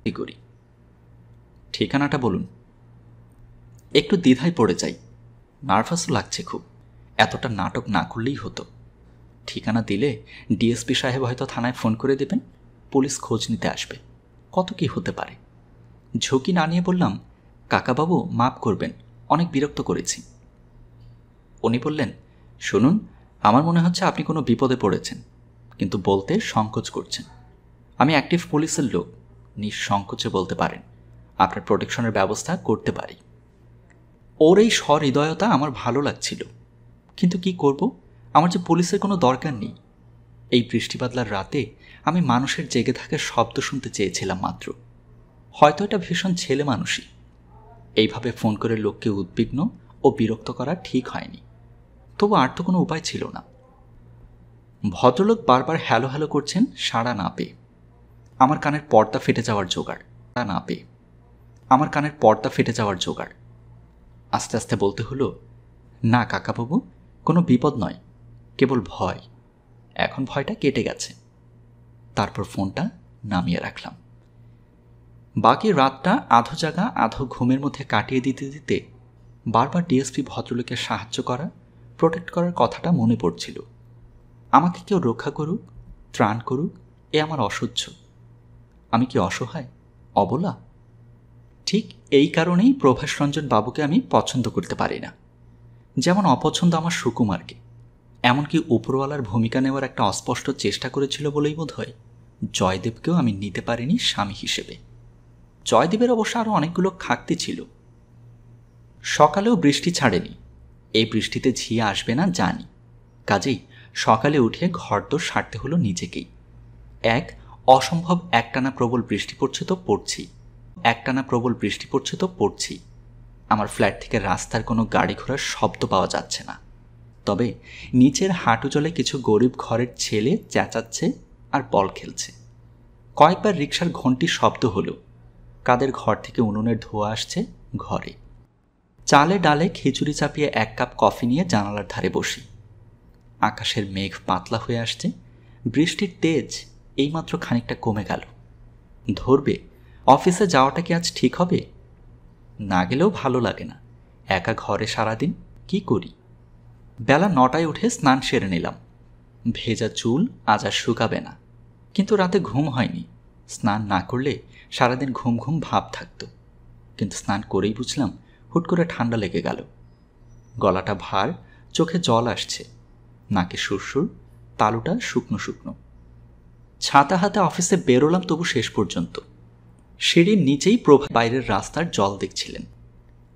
কি করি। ঠিকানাটা বলুন। একটু দ্বিধায় পড়ে যাই, নার্ভাসও লাগছে খুব। এতটা নাটক না করলেই হতো। ঠিকানা দিলে ডিএসপি সাহেব হয়তো থানায় ফোন করে দেবেন, পুলিশ খোঁজ নিতে আসবে, কত কি হতে পারে। ঝুঁকি না নিয়ে বললাম, কাকাবাবু মাফ করবেন, অনেক বিরক্ত করেছি। উনি বললেন, শুনুন, আমার মনে হচ্ছে আপনি কোনো বিপদে পড়েছেন, কিন্তু বলতে সংকোচ করছেন। আমি অ্যাক্টিভ পুলিশের লোক, নিঃসংকোচে বলতে পারেন, আপনার প্রোটেকশনের ব্যবস্থা করতে পারি। ওর এই সহৃদয়তা আমার ভালো লাগছিল, কিন্তু কি করব, আমার যে পুলিশের কোনো দরকার নেই। এই বৃষ্টিবাদলার রাতে আমি মানুষের জেগে থাকার শব্দ শুনতে চেয়েছিলাম মাত্র। হয়তো এটা ভীষণ ছেলে মানুষই। এইভাবে ফোন করে লোককে উদ্বিগ্ন ও বিরক্ত করা ঠিক হয়নি, তবু আর তো কোনো উপায় ছিল না। ভদ্রলোক বারবার হ্যালো হ্যালো করছেন সাড়া না পেয়ে। আমার কানের পর্দা ফেটে যাওয়ার জোগাড়, না পেয়ে আমার কানের পর্দা ফেটে যাওয়ার জোগাড়। আস্তে আস্তে বলতে হলো, না কাকাবাবু, কোনো বিপদ নয়, কেবল ভয়। এখন ভয়টা কেটে গেছে। তারপর ফোনটা নামিয়ে রাখলাম। বাকি রাতটা আধো জাগা আধো ঘুমের মধ্যে কাটিয়ে দিতে দিতে বারবার ডিএসপি ভদ্রলোকের সাহায্য করা, প্রোটেক্ট করার কথাটা মনে পড়ছিল। আমাকে কেউ রক্ষা করুক, ত্রাণ করুক, এ আমার অসহ্য। আমি কি অসহায়, অবলা? ঠিক এই কারণেই প্রভাসরঞ্জন বাবুকে আমি পছন্দ করতে পারি না, যেমন অপছন্দ আমার সুকুমারকে। এমনকি উপরওয়ালার ভূমিকা নেওয়ার একটা অস্পষ্ট চেষ্টা করেছিল বলেই বোধ হয় জয়দেবকেও আমি নিতে পারিনি স্বামী হিসেবে। জয়দেবের অবশ্য আরও অনেকগুলো খাকতি ছিল। সকালেও বৃষ্টি ছাড়েনি। এই বৃষ্টিতে ঝিয়ে আসবে না জানি, কাজেই সকালে উঠে ঘরদোর সারতে হলো নিজেকেই। অসম্ভব একটানা প্রবল বৃষ্টি পড়ছে তো পড়ছি। আমার ফ্ল্যাট থেকে রাস্তার কোনো গাড়ি ঘোড়ার শব্দ পাওয়া যাচ্ছে না, তবে নিচের হাঁটু জলে কিছু গরিব ঘরের ছেলে চেঁচাচ্ছে আর বল খেলছে। কয়েকবার রিকশার ঘন্টির শব্দ হলো। কাদের ঘর থেকে উনুনের ধোঁয়া আসছে ঘরে। চালে ডালে খিচুড়ি চাপিয়ে 1 কাপ কফি নিয়ে জানালার ধারে বসি। আকাশের মেঘ পাতলা হয়ে আসছে। বৃষ্টির তেজ এইমাত্র খানিকটা কমে গেল। ধরবে অফিসে যাওয়াটা কি আজ ঠিক হবে? না গেলেও ভালো লাগে না। একা ঘরে সারাদিন কি করি? বেলা 9টায় উঠে স্নান সেরে নিলাম। ভেজা চুল আজ আর শুকাবে না, কিন্তু রাতে ঘুম হয়নি। স্নান না করলে সারাদিন ঘুম ঘুম ভাব থাকত, কিন্তু স্নান করেই বুঝলাম হুট করে ঠান্ডা লেগে গেল। গলাটা ভার, চোখে জল আসছে, নাকে সুরসুর, তালুটা শুকনো শুকনো। ছাতা হাতে অফিসে বেরোলাম, তবু শেষ পর্যন্ত। সিঁড়ির নিচেই প্রভা বাইরের রাস্তার জল দেখছিলেন।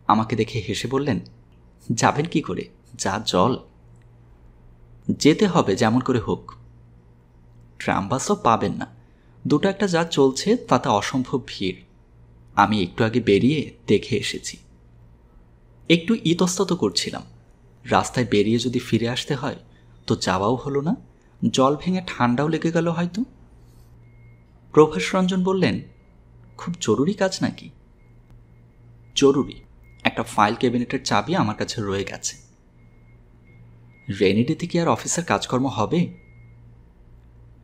আমাকে দেখে হেসে বললেন, যাবেন কি করে, যা জল। যেতে হবে যেমন করে হোক। ট্রাম বাসও পাবেন না, দুটো একটা যা চলছে তাতে অসম্ভব ভিড়। আমি একটু আগে বেরিয়ে দেখে এসেছি। একটু ইতস্তত করছিলাম, রাস্তায় বেরিয়ে যদি ফিরে আসতে হয় তো যাওয়াও হলো না, জল ভেঙে ঠান্ডাও লেগে গেল হয়তো। প্রভাস রঞ্জন বললেন, খুব জরুরি কাজ নাকি? জরুরি। একটা ফাইল ক্যাবিনেটের চাবি আমার কাছে রয়ে গেছে। রেনিডেতে কি আর অফিসের কাজকর্ম হবে?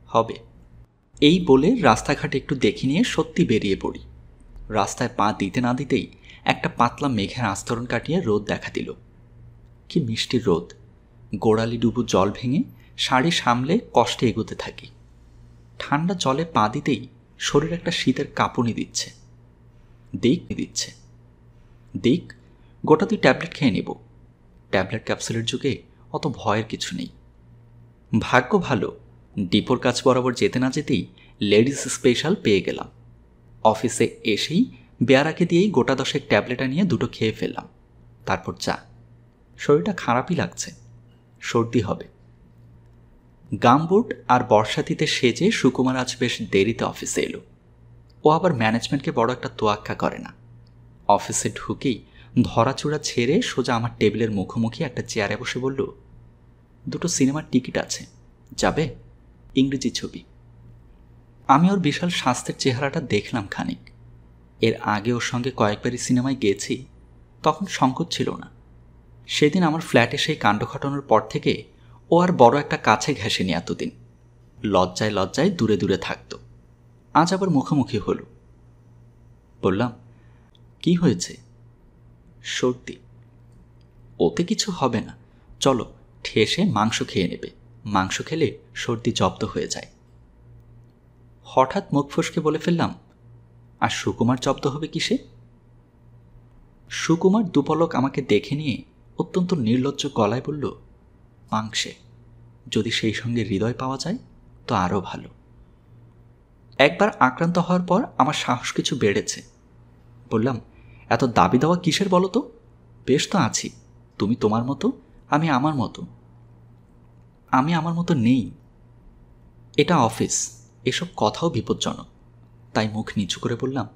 হবে। এই বলে রাস্তাঘাট একটু দেখে নিয়ে সত্যি বেরিয়ে পড়ি। রাস্তায় পা দিতে না দিতেই একটা পাতলা মেঘের আস্তরণ কাটিয়ে রোদ দেখা দিল। কি মিষ্টি রোদ! গোড়ালি ডুবু জল ভেঙে শাড়ি সামলে কষ্টে এগোতে থাকি। ঠান্ডা জলে পা দিতেই শরীর একটা শীতের কাঁপুনি দিচ্ছে। দিক গোটা 2 ট্যাবলেট খেয়ে নেব। ট্যাবলেট ক্যাপসুলের যুগে অত ভয়ের কিছু নেই। ভাগ্য ভালো, ডিপোর কাছ বরাবর যেতে না যেতেই লেডিস স্পেশাল পেয়ে গেলাম। অফিসে এসেই বেয়ারাকে দিয়েই গোটা 10 ট্যাবলেট আনিয়ে 2টো খেয়ে ফেললাম। তারপর চা। শরীরটা খারাপই লাগছে, সর্দি হবে। গামবুট আর বর্ষাতিতে সেজে সুকুমার আজ বেশ দেরিতে অফিসে এলো। ও আবার ম্যানেজমেন্টকে বড় একটা তোয়াক্কা করে না। অফিসে ঢুকেই ধরাচূড়া ছেড়ে সোজা আমার টেবিলের মুখোমুখি একটা চেয়ারে বসে বলল, 2টো সিনেমার টিকিট আছে, যাবে? ইংরেজি ছবি। আমি ওর বিশাল স্বাস্থ্যের চেহারাটা দেখলাম খানিক। এর আগে ওর সঙ্গে কয়েকবারই সিনেমায় গেছি, তখন সংকোচ ছিল না। সেদিন আমার ফ্ল্যাটে সেই কাণ্ড ঘটানোর পর থেকে ও আর বড় একটা কাছে ঘেঁষেনি এতদিন। লজ্জায় লজ্জায় দূরে দূরে থাকত। আজ আবার মুখোমুখি হল। বললাম, কি হয়েছে? সর্দি। ওতে কিছু হবে না, চলো ঠেসে মাংস খেয়ে নেবে, মাংস খেলে সর্দি জব্দ হয়ে যায়। হঠাৎ মুখ ফসকে বলে ফেললাম, আর সুকুমার জব্দ হবে কিসে? সুকুমার দুপলক আমাকে দেখে নিয়ে অত্যন্ত নির্লজ্জ গলায় বলল, মাংসে, যদি সেই সঙ্গে হৃদয় পাওয়া যায় তো আরও ভালো। একবার আক্রান্ত হওয়ার পর আমার সাহস কিছু বেড়েছে। বললাম, এত দাবি দেওয়া কিসের বলো তো? বেশ তো আছি, তুমি তোমার মতো, আমি আমার মতো। আমি আমার মতো নেই। এটা অফিস, এসব কথাও বিপজ্জনক। তাই মুখ নিচু করে বললাম,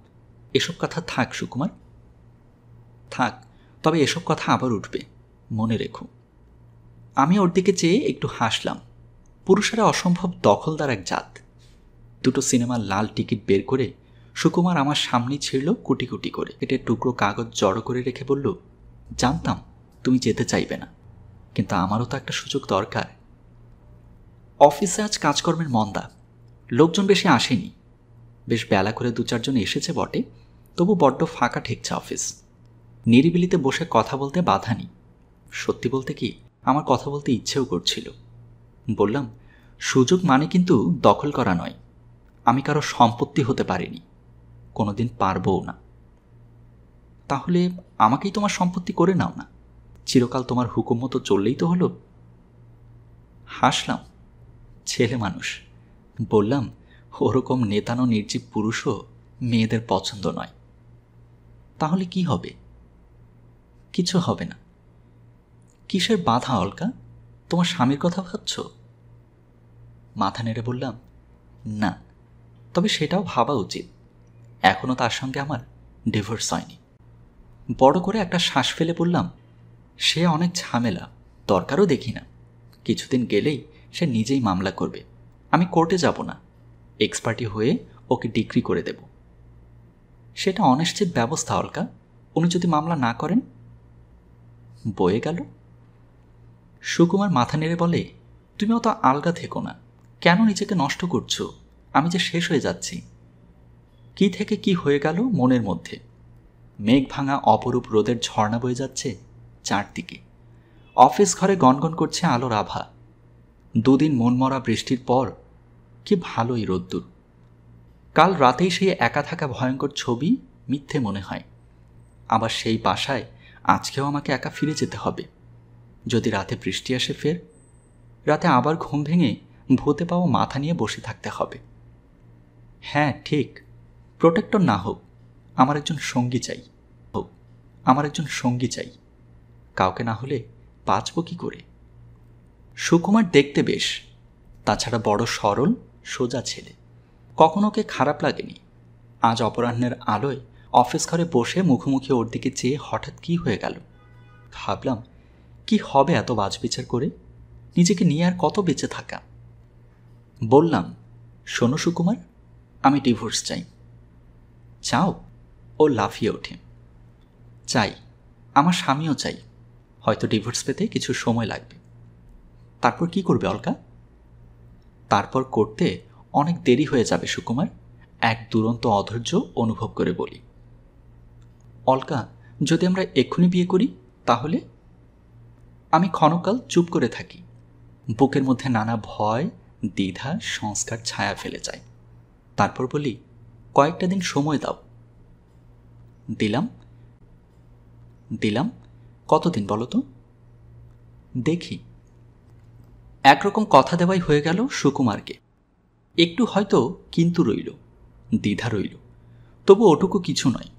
এসব কথা থাক সুকুমার, থাক, তবে এসব কথা আবার উঠবে, মনে রেখো। আমি ওর দিকে চেয়ে একটু হাসলাম। পুরুষেরা অসম্ভব দখলদার এক জাত। 2টো সিনেমার লাল টিকিট বের করে সুকুমার আমার সামনেই ছিঁড়ল কুটি কুটি করে। এটার টুকরো কাগজ জড়ো করে রেখে বলল, জানতাম তুমি যেতে চাইবে না, কিন্তু আমারও তো একটা সুযোগ দরকার। অফিসে আজ কাজকর্মের মন্দা, লোকজন বেশি আসেনি। বেশ বেলা করে 2-4 জন এসেছে বটে, তবু বড্ড ফাঁকা ঠেকছে অফিস। নিরিবিলিতে বসে কথা বলতে বাধা নেই। সত্যি বলতে কি, আমার কথা বলতে ইচ্ছেও করছিল। বললাম, সুযোগ মানে কিন্তু দখল করা নয়। আমি কারো সম্পত্তি হতে পারিনি, কোনোদিন পারবও না। তাহলে আমাকেই তোমার সম্পত্তি করে নাও না, চিরকাল তোমার হুকুম মতো চললেই তো হলো। হাসলাম, ছেলে মানুষ। বললাম, ওরকম নেতানো নির্জীব পুরুষও মেয়েদের পছন্দ নয়। তাহলে কি হবে? কিছু হবে না। কিসের বাধা অলকা? তোমার স্বামীর কথা ভাবছ? মাথা নেড়ে বললাম, না, তবে সেটাও ভাবা উচিত। এখনও তার সঙ্গে আমার ডিভোর্স হয়নি। বড় করে একটা শ্বাস ফেলে বললাম, সে অনেক ঝামেলা, দরকারও দেখি না। কিছুদিন গেলেই সে নিজেই মামলা করবে, আমি কোর্টে যাব না, এক্সপার্টি হয়ে ওকে ডিগ্রি করে দেব। সেটা অনিশ্চিত ব্যবস্থা অলকা, উনি যদি মামলা না করেন। বয়ে গেল। সুকুমার মাথা নেড়ে বলে, তুমি অত আলগা থেকো না, কেন নিজেকে নষ্ট করছো? আমি যে শেষ হয়ে যাচ্ছি। কি থেকে কি হয়ে গেল মনের মধ্যে। মেঘ ভাঙা অপরূপ রোদের ঝর্ণা বয়ে যাচ্ছে চারদিকে। অফিস ঘরে গনগন করছে আলোর আভা। দুদিন মনমরা বৃষ্টির পর কি ভালোই রোদ্দুর। কাল রাতেই সেই একা থাকা ভয়ঙ্কর ছবি মিথ্যে মনে হয়। আবার সেই বাসায় আজকেও আমাকে একা ফিরে যেতে হবে। যদি রাতে বৃষ্টি আসে ফের, রাতে আবার ঘুম ভেঙে ভূতে পাওয়া মাথা নিয়ে বসে থাকতে হবে। হ্যাঁ ঠিক, প্রোটেক্টর না হোক, আমার একজন সঙ্গী চাই। আমার একজন সঙ্গী চাই। কাউকে না হলে বাঁচব কি করে? সুকুমার দেখতে বেশ, তাছাড়া বড় সরল সোজা ছেলে। কখনো ওকে খারাপ লাগেনি। আজ অপরাহ্নের আলোয় অফিস ঘরে বসে মুখোমুখি ওর দিকে চেয়ে হঠাৎ কি হয়ে গেল। ভাবলাম, কি হবে এত বাজবিচার করে? নিজেকে নিয়ে আর কত বেঁচে থাকা। বললাম, শোনো সুকুমার, আমি ডিভোর্স চাই। চাও? ও লাফিয়ে ওঠে। চাই, আমার স্বামীও চাই। হয়তো ডিভোর্স পেতে কিছু সময় লাগবে। তারপর কি করবে অলকা? তারপর করতে অনেক দেরি হয়ে যাবে সুকুমার, এক দুরন্ত অধৈর্য অনুভব করে বলি। অলকা, যদি আমরা এক্ষুনি বিয়ে করি তাহলে? আমি ক্ষণকাল চুপ করে থাকি। বুকের মধ্যে নানা ভয়, দ্বিধা, সংস্কার ছায়া ফেলে যায়। তারপর বলি, কয়েকটা দিন সময় দাও। দিলাম। কতদিন বলো তো? দেখি। একরকম কথা দেওয়াই হয়ে গেল সুকুমারকে। একটু হয়তো কিন্তু রইল, দ্বিধা রইল, তবু ওটুকু কিছু নয়।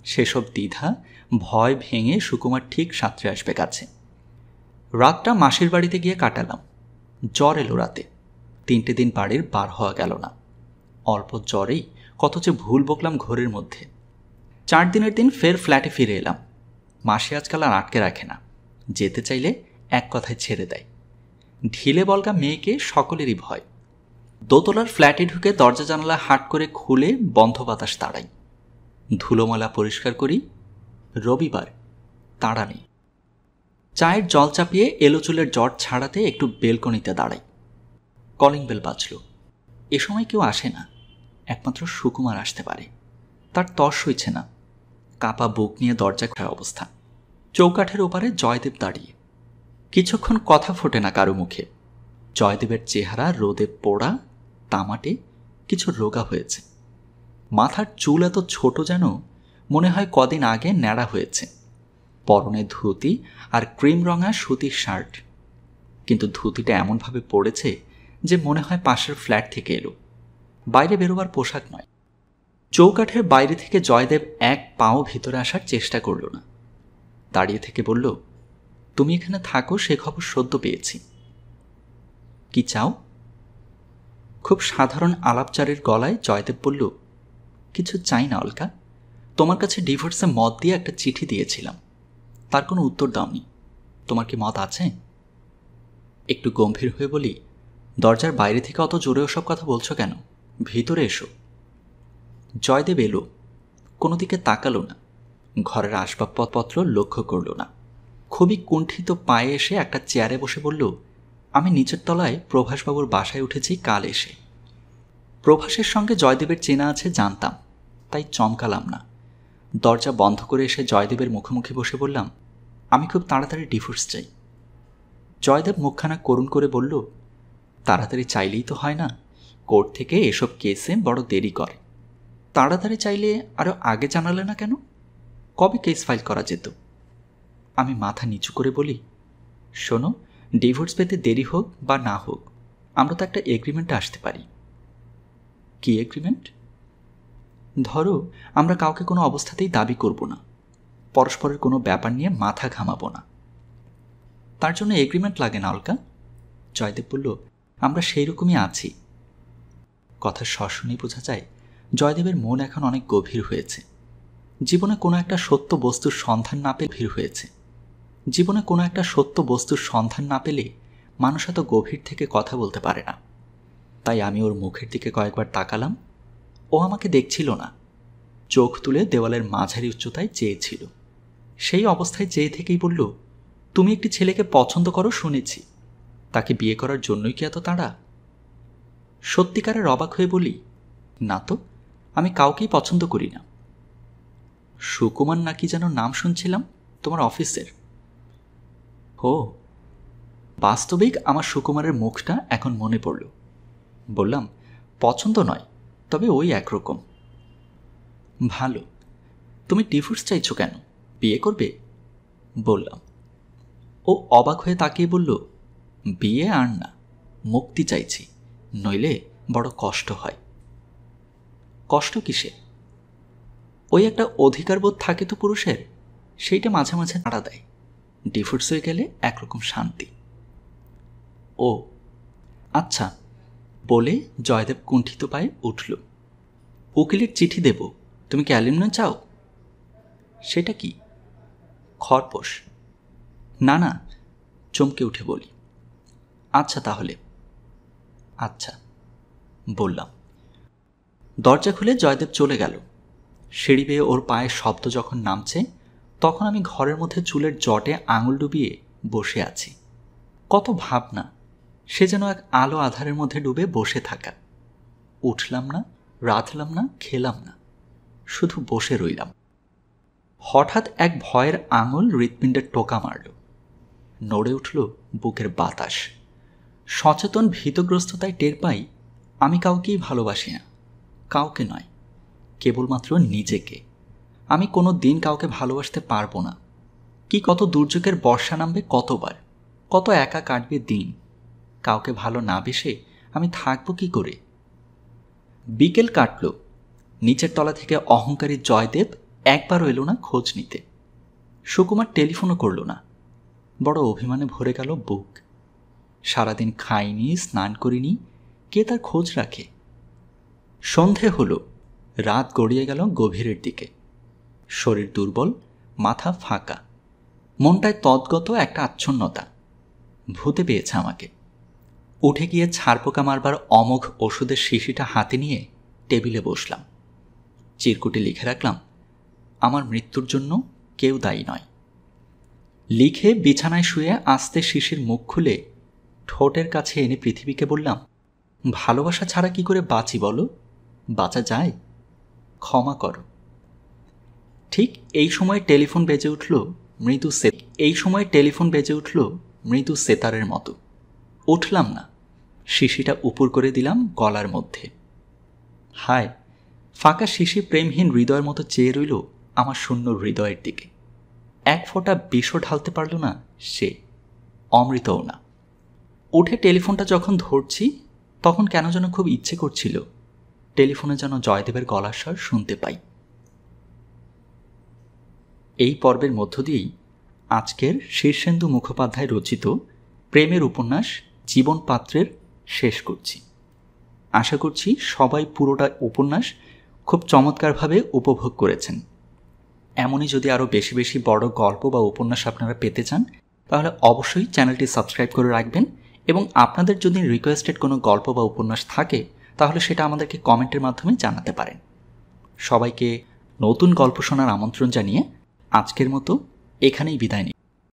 সেসব দ্বিধা ভয় ভেঙে সুকুমার ঠিক সাঁতরে আসবে কাছে। রাতটা মাসির বাড়িতে গিয়ে কাটালাম। জ্বর এলো রাতে। 3টে দিন বাড়ির বার হওয়া গেল না। অল্প জ্বরেই কত যে ভুল বকলাম ঘরের মধ্যে। 4 দিনের দিন ফের ফ্ল্যাটে ফিরে এলাম। মাসি আজকাল আর আটকে রাখে না, যেতে চাইলে এক কথায় ছেড়ে দেয়। ঢিলে বলগা মেয়েকে সকলেরই ভয়। দোতলার ফ্ল্যাটে ঢুকে দরজা জানালা হাট করে খুলে বন্ধ বাতাস তাড়াই। ধুলোমালা পরিষ্কার করি। রবিবার, তাড়া নেই। চায়ের জল চাপিয়ে এলো চুলের জট ছাড়াতে একটু বেলকনিতে দাঁড়াই। Calling bell বাজল। এ সময় কেউ আসে না, একমাত্র সুকুমার আসতে পারে। তার তর সইছে না। কাপা বুক নিয়ে দরজা খোলা অবস্থা। চৌকাঠের ওপারে জয়দেব দাঁড়িয়ে। কিছুক্ষণ কথা ফোটে না কারো মুখে। জয়দেবের চেহারা রোদে পোড়া, তামাটে, কিছু রোগা হয়েছে। মাথার চুল এত ছোট যেন মনে হয় কদিন আগে ন্যাড়া হয়েছে। পরনে ধুতি আর ক্রিম রঙা সুতির শার্ট, কিন্তু ধুতিটা এমনভাবে পড়েছে যে মনে হয় পাশের ফ্ল্যাট থেকে এলো। বাইরে বেরোবার পোশাক নয়। চৌকাঠের বাইরে থেকে জয়দেব এক পাও ভিতরে আসার চেষ্টা করল না। দাঁড়িয়ে থেকে বলল, তুমি এখানে থাকো সে খবর সদ্য পেয়েছি। কি চাও? খুব সাধারণ আলাপচারের গলায় জয়দেব বলল, কিছু চাই না অলকা। তোমার কাছে ডিভোর্সে মত দিয়ে একটা চিঠি দিয়েছিলাম, তার কোনো উত্তর দাওনি। তোমার কি মত আছে? একটু গম্ভীর হয়ে বলি, দরজার বাইরে থেকে অত জোরে ওসব কথা বলছো কেন? ভিতরে এসো। জয়দেব এলো, কোনো দিকে তাকালো না, ঘরের আসবাবপত্র লক্ষ্য করল না। খুবই কুণ্ঠিত পায়ে এসে একটা চেয়ারে বসে বলল, আমি নিচের তলায় প্রভাসবাবুর বাসায় উঠেছি কাল এসে। প্রভাসের সঙ্গে জয়দেবের চেনা আছে জানতাম, তাই চমকালাম না। দরজা বন্ধ করে এসে জয়দেবের মুখোমুখি বসে বললাম, আমি খুব তাড়াতাড়ি ডিভোর্স চাই। জয়দেব মুখখানা করুণ করে বলল, তাড়াতাড়ি চাইলেই তো হয় না, কোর্ট থেকে এসব কেসে বড় দেরি করে। তাড়াতাড়ি চাইলে আরও আগে জানালে না কেন? কবে কেস ফাইল করা যেত? আমি মাথা নিচু করে বলি, শোনো, ডিভোর্স পেতে দেরি হোক বা না হোক, আমরা তো একটা এগ্রিমেন্টে আসতে পারি। কি এগ্রিমেন্ট? ধরো, আমরা কাউকে কোনো অবস্থাতেই দাবি করব না, পরস্পরের কোনো ব্যাপার নিয়ে মাথা ঘামাবো না। তার জন্য এগ্রিমেন্ট লাগে না অলকা। জয়দেব বলল, আমরা সেই রকমই আছি। কথার স্বর শুনেই বোঝা যায় জয়দেবের মন এখন অনেক গভীর হয়েছে। জীবনে কোনো একটা সত্য বস্তুর সন্ধান না পেলে মানুষ এত গভীর থেকে কথা বলতে পারে না। তাই আমি ওর মুখের দিকে কয়েকবার তাকালাম। ও আমাকে দেখছিল না, চোখ তুলে দেওয়ালের মাঝারি উচ্চতায় চেয়েছিল। সেই অবস্থায় চেয়ে থেকেই বলল, তুমি একটি ছেলেকে পছন্দ করো শুনেছি, তাকে বিয়ে করার জন্যই কি এত তাড়া? সত্যিকারের অবাক হয়ে বলি, না তো, আমি কাউকেই পছন্দ করি না। সুকুমার নাকি যেন নাম শুনছিলাম তোমার অফিসের? ও, বাস্তবিক আমার সুকুমারের মুখটা এখন মনে পড়ল। বললাম, পছন্দ নয়, তবে ওই একরকম। ভালো। তুমি ডিভোর্স চাইছো কেন? বিয়ে করবে? বললাম। ও অবাক হয়ে তাকিয়ে বলল, বিয়ে আর না, মুক্তি চাইছি, নইলে বড় কষ্ট হয়। কষ্ট কিসে? ওই একটা অধিকারবোধ থাকে তো পুরুষের, সেইটা মাঝে মাঝে নাড়া দেয়। ডিভোর্স হয়ে গেলে একরকম শান্তি। ও আচ্ছা, বলে জয়দেব কুণ্ঠিত পায়ে উঠল। উকিলের চিঠি দেব, তুমি কি অ্যালিমনি চাও? সেটা কি? খরপোশ? না না, চমকে উঠে বলি, আচ্ছা তাহলে। আচ্ছা বললাম। দরজা খুলে জয়দেব চলে গেল। সিঁড়ি বেয়ে ওর পায়ের শব্দ যখন নামছে, তখন আমি ঘরের মধ্যে চুলের জটে আঙুল ডুবিয়ে বসে আছি। কত ভাবনা, সে যেন এক আলো আধারের মধ্যে ডুবে বসে থাকা। উঠলাম না, রাঁধলাম না, খেলাম না, শুধু বসে রইলাম। হঠাৎ এক ভয়ের আঙুল হৃৎপিণ্ডে টোকা মারল। নড়ে উঠল বুকের বাতাস। সচেতন ভীতগ্রস্ততায় টের পাই আমি কাউকেই ভালোবাসি না, কাউকে নয়, কেবলমাত্র নিজেকে। আমি কোনো দিন কাউকে ভালোবাসতে পারবো না। কি কত দুর্যোগের বর্ষা নামবে কতবার, কত একা কাটবে দিন, কাউকে ভালো না বেসে আমি থাকবো কি করে? বিকেল কাটল। নিচের তলা থেকে অহংকারী জয়দেব একবারও এলো না খোঁজ নিতে। সুকুমার টেলিফোনও করল না। বড় অভিমানে ভরে গেল বুক। সারাদিন খাইনি, স্নান করিনি, কে তার খোঁজ রাখে? সন্ধে হলো, রাত গড়িয়ে গেল গভীরের দিকে। শরীর দুর্বল, মাথা ফাঁকা, মনটায় তদ্গত একটা আচ্ছন্নতা। ভূতে পেয়েছে আমাকে। উঠে গিয়ে ছারপোকা মারবার অমোঘ ওষুধের শিশিটা হাতে নিয়ে টেবিলে বসলাম। চিরকুটে লিখে রাখলাম, আমার মৃত্যুর জন্য কেউ দায়ী নয়। লিখে বিছানায় শুয়ে আস্তে শিশির মুখ খুলে ঠোঁটের কাছে এনে পৃথিবীকে বললাম, ভালোবাসা ছাড়া কি করে বাঁচি বলো? বাঁচা যায়? ক্ষমা করো। ঠিক এই সময় টেলিফোন বেজে উঠল মৃদু সেতারের মতো। উঠলাম না, শিশিটা উপর করে দিলাম গলার মধ্যে। হায়, ফাঁকা শিশি প্রেমহীন হৃদয়ের মতো চেয়ে রইল আমার শূন্য হৃদয়ের দিকে। এক ফোঁটা বিষও ঢালতে পারল না সে, অমৃতও না। উঠে টেলিফোনটা যখন ধরছি, তখন কেন যেন খুব ইচ্ছে করছিল টেলিফোনে যেন জয়দেবের গলার স্বর শুনতে পাই। এই পর্বের মধ্য দিয়েই আজকের শীর্ষেন্দু মুখোপাধ্যায় রচিত প্রেমের উপন্যাস জীবন পাত্রের শেষ করছি। আশা করছি সবাই পুরোটা উপন্যাস খুব চমৎকারভাবে উপভোগ করেছেন। এমনই যদি আরও বেশি বেশি বড় গল্প বা উপন্যাস আপনারা পেতে চান, তাহলে অবশ্যই চ্যানেলটি সাবস্ক্রাইব করে রাখবেন, এবং আপনাদের যদি রিকোয়েস্টেড কোনো গল্প বা উপন্যাস থাকে তাহলে সেটা আমাদেরকে কমেন্টের মাধ্যমে জানাতে পারেন। সবাইকে নতুন গল্প শোনার আমন্ত্রণ জানিয়ে আজকের মতো এখানেই বিদায় নিই।